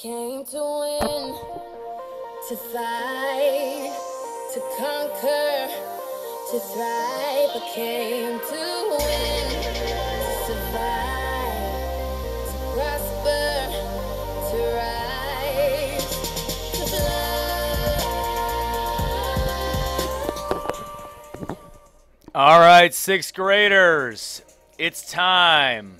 Came to win, to fight, to conquer, to thrive. I came to win, to survive, to prosper, to rise, to fly. All right, sixth graders, it's time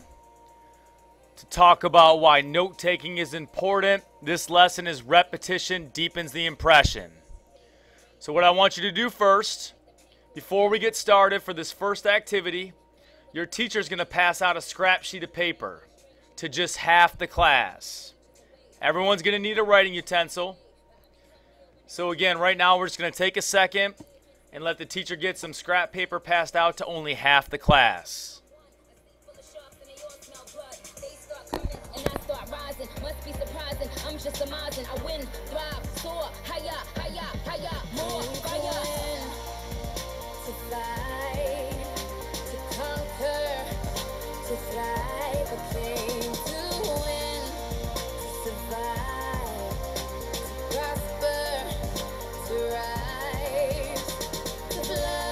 to talk about why note-taking is important. This lesson is repetition deepens the impression. So what I want you to do first, before we get started for this first activity, your teacher's going to pass out a scrap sheet of paper to just half the class. Everyone's going to need a writing utensil. So again, right now we're just going to take a second and let the teacher get some scrap paper passed out to only half the class. Must be surprising, I'm just amazing. I win, thrive, soar, higher, higher, higher, more fire. To fight, to conquer, to thrive. I came to win, to survive, to prosper, to rise, to fly.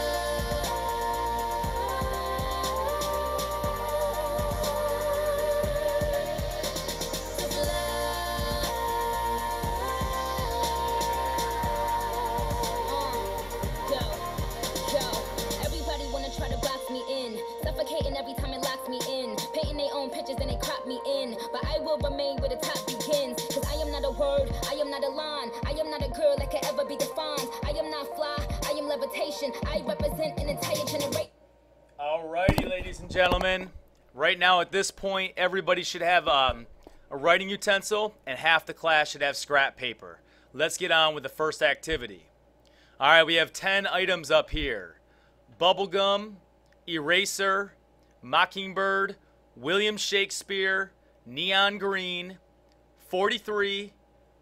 Every time it locks me in, painting their own pictures and they crop me in. But I will remain where the top begins, cause I am not a word, I am not a line, I am not a girl that can ever be defined. I am not fly, I am levitation, I represent an entire generation. Alrighty, ladies and gentlemen, right now at this point everybody should have a writing utensil and half the class should have scrap paper. Let's get on with the first activity. Alright, we have 10 items up here: bubblegum, eraser, Mockingbird, William Shakespeare, Neon Green, 43,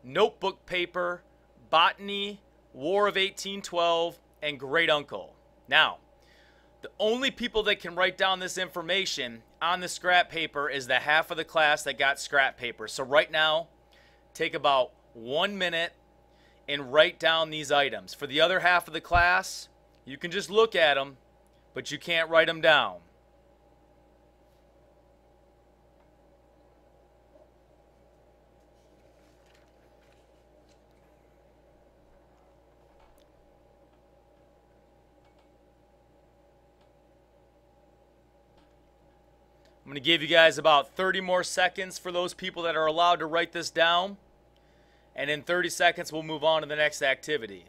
notebook paper, botany, War of 1812, and Great Uncle. Now, the only people that can write down this information on the scrap paper is the half of the class that got scrap paper. So right now, take about 1 minute and write down these items. For the other half of the class, you can just look at them, but you can't write them down. I'm going to give you guys about 30 more seconds for those people that are allowed to write this down. And in 30 seconds, we'll move on to the next activity.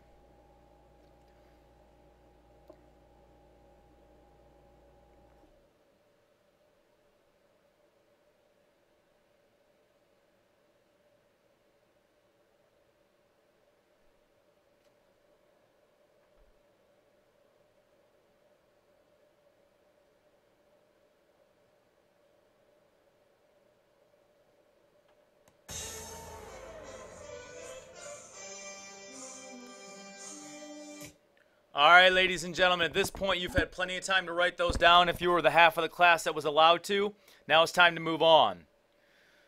All right, ladies and gentlemen, at this point, you've had plenty of time to write those down if you were the half of the class that was allowed to. Now it's time to move on.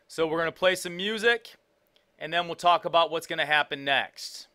So we're going to play some music, and then we'll talk about what's going to happen next.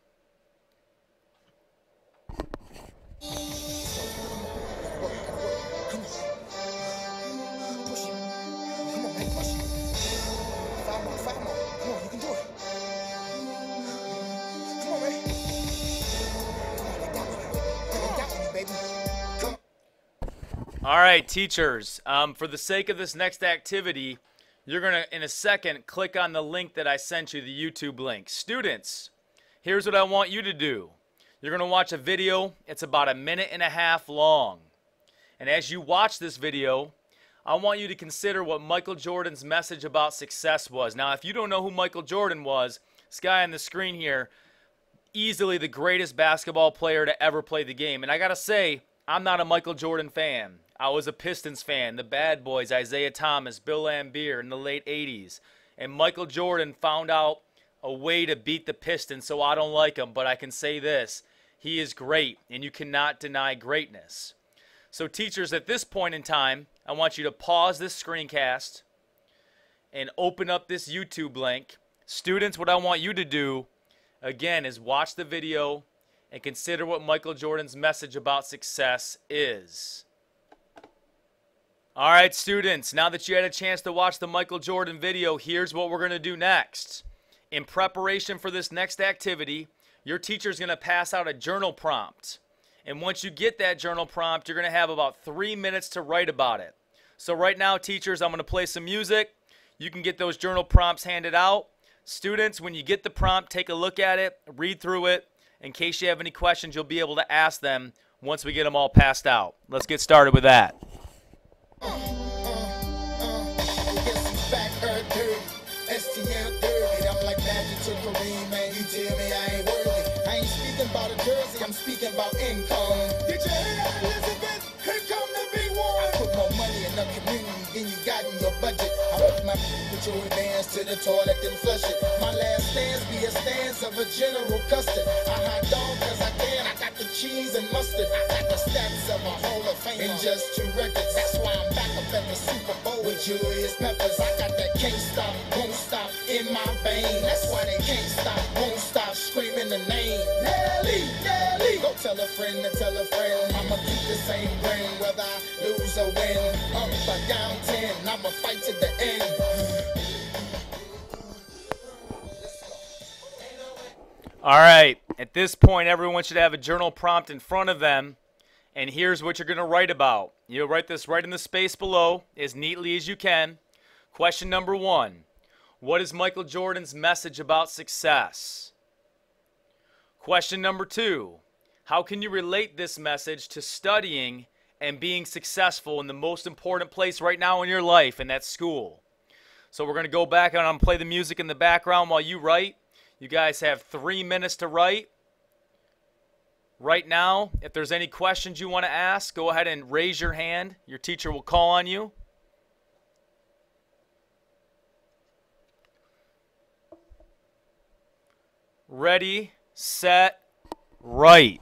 All right, teachers, for the sake of this next activity, you're going to, in a second, click on the link that I sent you, the YouTube link. Students, here's what I want you to do. You're going to watch a video. It's about 1.5 minutes long. And as you watch this video, I want you to consider what Michael Jordan's message about success was. Now, if you don't know who Michael Jordan was, this guy on the screen here, easily the greatest basketball player to ever play the game. And I got to say, I'm not a Michael Jordan fan. I was a Pistons fan, the Bad Boys, Isaiah Thomas, Bill Laimbeer in the late 80s. And Michael Jordan found out a way to beat the Pistons, so I don't like him. But I can say this, he is great, and you cannot deny greatness. So teachers, at this point in time, I want you to pause this screencast and open up this YouTube link. Students, what I want you to do, again, is watch the video and consider what Michael Jordan's message about success is. All right, students, now that you had a chance to watch the Michael Jordan video, here's what we're going to do next. In preparation for this next activity, your teacher's going to pass out a journal prompt. And once you get that journal prompt, you're going to have about 3 minutes to write about it. So right now, teachers, I'm going to play some music. You can get those journal prompts handed out. Students, when you get the prompt, take a look at it, read through it. In case you have any questions, you'll be able to ask them once we get them all passed out. Let's get started with that. I'm speaking about income. Did you hear that, Elizabeth? Here come the big one. I put more money in the community than you got in your budget. I put my put your advance to the toilet and flush it. My last stance be a stance of a General Custard. I hot dog cause I can. I got the cheese and mustard. I got the stats of a Hall of Fame in just 2 records. That's why I'm back up at the Super Bowl with Julius Peppers. I got that can't stop, won't stop in my vein. That's why they can't stop, won't stop screaming the name. Nelly, Nelly. Go tell a friend to tell a friend. I'ma keep the same brain whether I lose or win. Up or down 10, I'ma fight to the end. All right, at this point, everyone should have a journal prompt in front of them. And here's what you're going to write about. You'll write this right in the space below as neatly as you can. Question number 1. What is Michael Jordan's message about success? Question number 2. How can you relate this message to studying and being successful in the most important place right now in your life, and that's school? So we're going to go back and I'm going to play the music in the background while you write. You guys have 3 minutes to write. Right now, if there's any questions you want to ask, go ahead and raise your hand. Your teacher will call on you. Ready, set, write.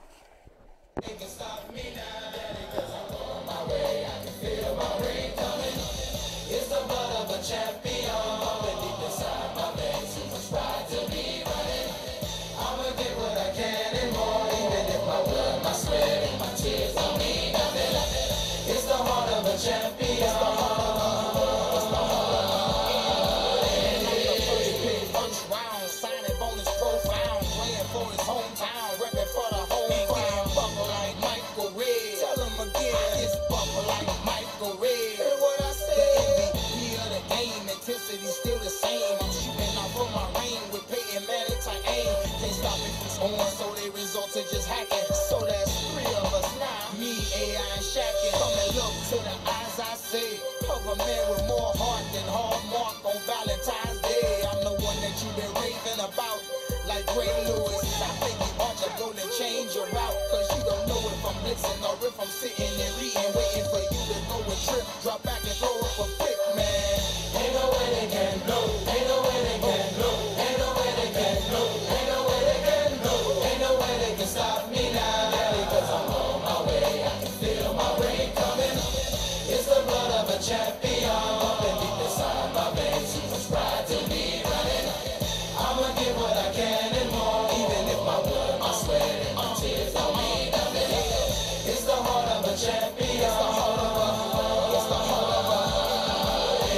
Just hacking, so that's 3 of us now. Me, AI, and Shaqin'. Come and look to the eyes I say of a man with more heart than Hallmark on Valentine's Day. I'm the one that you've been raving about, like Ray Lewis. I think you ought to go and change your route, cause you don't know if I'm blitzing or if I'm sitting and reading, waiting for you to go and trip, drop back and throw up a pick, man. Ain't no way they can blow, ain't no way they can blow, ain't no way they can blow, ain't no way they can blow, ain't no way they can stop me now, because I'm on my way. I can feel my rain coming. It's the blood of a champion pumping deep inside my veins. Jesus pride to be running. I'ma give what I can and more, even if my blood, my sweat, and my tears don't mean nothing. It's the heart of a champion. It's the heart of a. It's the heart of a.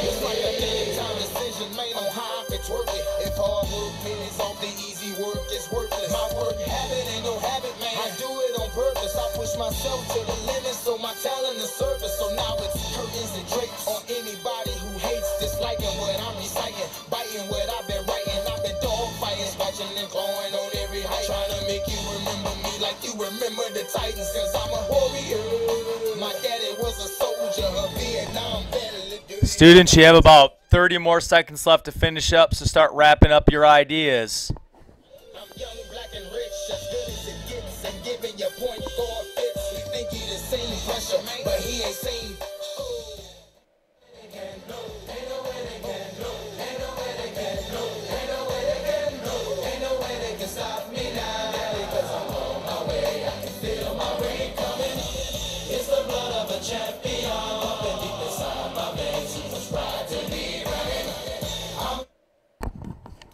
It's like a big time decision made on how I could twerk it. If hard work pays off, the easy work is worthless. My work habit ain't no habit, man. I do it on purpose. I push myself to the limit, so my talent is surface. So now it's curtains and drapes on anybody who hates, disliking what I'm reciting, biting what I've been writing. I've been dog fighting, scratching and clawing on every height, trying to make you remember me like you remember the Titans. Cause I'm a warrior. My daddy was a soldier, a Vietnam veteran. Students, you have about 30 more seconds left to finish up, so start wrapping up your ideas. I'm young, black, and rich, as good as it gets, and giving your point guard fits. He think he the same pressure, but he ain't seen.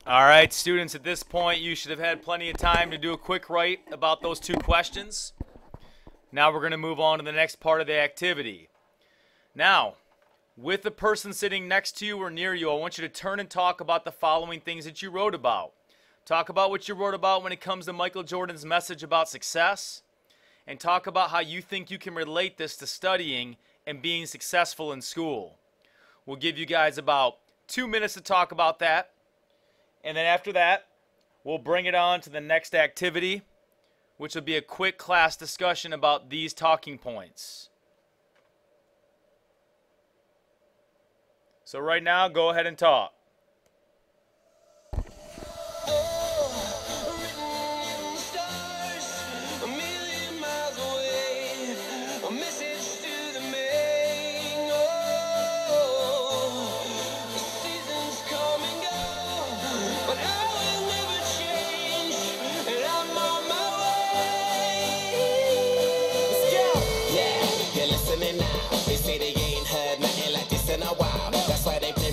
All right, students, at this point, you should have had plenty of time to do a quick write about those 2 questions. Now we're going to move on to the next part of the activity. Now, with the person sitting next to you or near you, I want you to turn and talk about the following things that you wrote about. Talk about what you wrote about when it comes to Michael Jordan's message about success, and talk about how you think you can relate this to studying and being successful in school. We'll give you guys about 2 minutes to talk about that, and then after that, we'll bring it on to the next activity, which will be a quick class discussion about these talking points. So right now, go ahead and talk.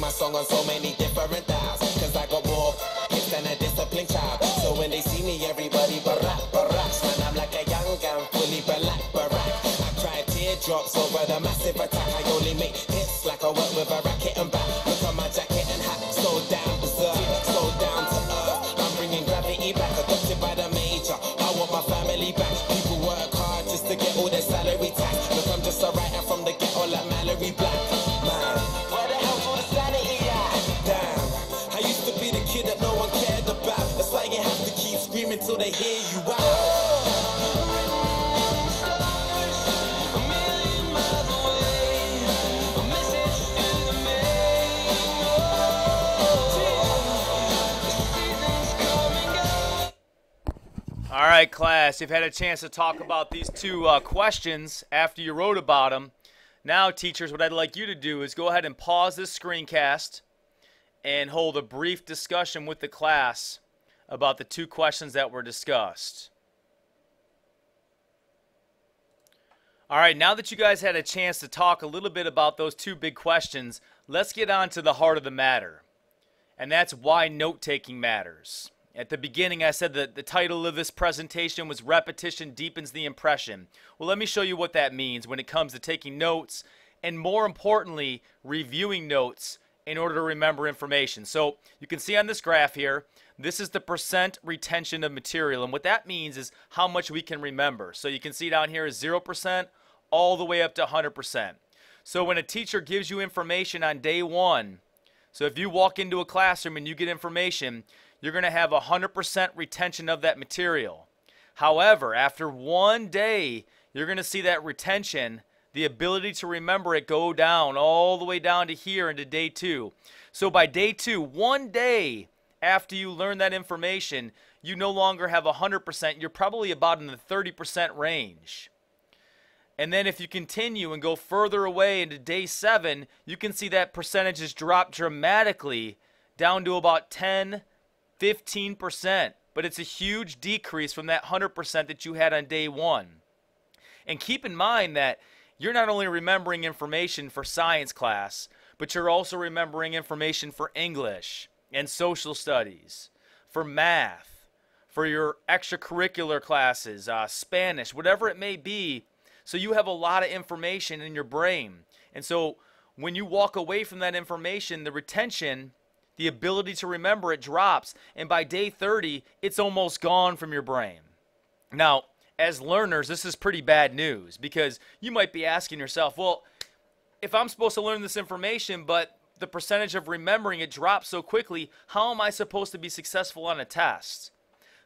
Song on so many different dials, cause I got more hits than a disciplined child. So when they see me, everybody baracks. Man, I'm like a young gun, fully barack. I cry teardrops over the massive attack. I only make hits like I work with a racket and back. Look at my jacket and hat, so damn berserk, so down to earth. I'm bringing gravity back, adopted by the major. I want my family back. People work hard just to get all their salary tax. Look, I'm just a writer from the ghetto like Mallory Black. Man, where the hell's all the sanity at? Damn, I used to be the kid that no one cared about. That's why you have to keep screaming till they hear you out. All right, class, you've had a chance to talk about these 2 questions after you wrote about them. Now, teachers, what I'd like you to do is go ahead and pause this screencast and hold a brief discussion with the class about the 2 questions that were discussed. All right, now that you guys had a chance to talk a little bit about those 2 big questions, let's get on to the heart of the matter, and that's why note-taking matters. At the beginning, I said that the title of this presentation was Repetition Deepens the Impression. Well, let me show you what that means when it comes to taking notes and, more importantly, reviewing notes in order to remember information. So you can see on this graph here, this is the percent retention of material. And what that means is how much we can remember. So you can see down here is 0% all the way up to 100%. So when a teacher gives you information on day 1, so if you walk into a classroom and you get information, you're going to have 100% retention of that material. However, after 1 day, you're going to see that retention, the ability to remember it, go down all the way down to here into day 2. So by day 2, 1 day after you learn that information, you no longer have 100%. You're probably about in the 30% range. And then if you continue and go further away into day 7, you can see that percentages drop dramatically down to about 10, 15%, but it's a huge decrease from that 100% that you had on day 1. And keep in mind that you're not only remembering information for science class, but you're also remembering information for English and social studies, for math, for your extracurricular classes, Spanish, whatever it may be. So you have a lot of information in your brain. And so when you walk away from that information, the retention, the ability to remember it drops, and by day 30, it's almost gone from your brain. Now, as learners, this is pretty bad news, because you might be asking yourself, well, if I'm supposed to learn this information, but the percentage of remembering it drops so quickly, how am I supposed to be successful on a test?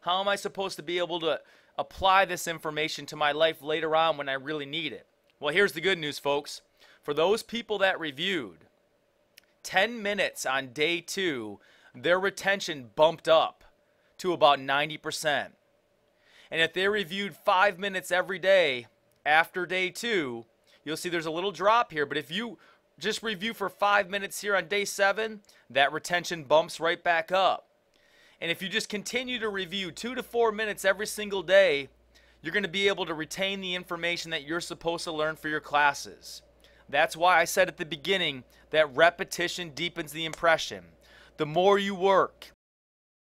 How am I supposed to be able to apply this information to my life later on when I really need it? Well, here's the good news, folks. For those people that reviewed 10 minutes on day 2, their retention bumped up to about 90%. And if they reviewed 5 minutes every day after day 2, you'll see there's a little drop here. But if you just review for 5 minutes here on day 7, that retention bumps right back up. And if you just continue to review 2 to 4 minutes every single day, you're going to be able to retain the information that you're supposed to learn for your classes. That's why I said at the beginning that repetition deepens the impression. The more you work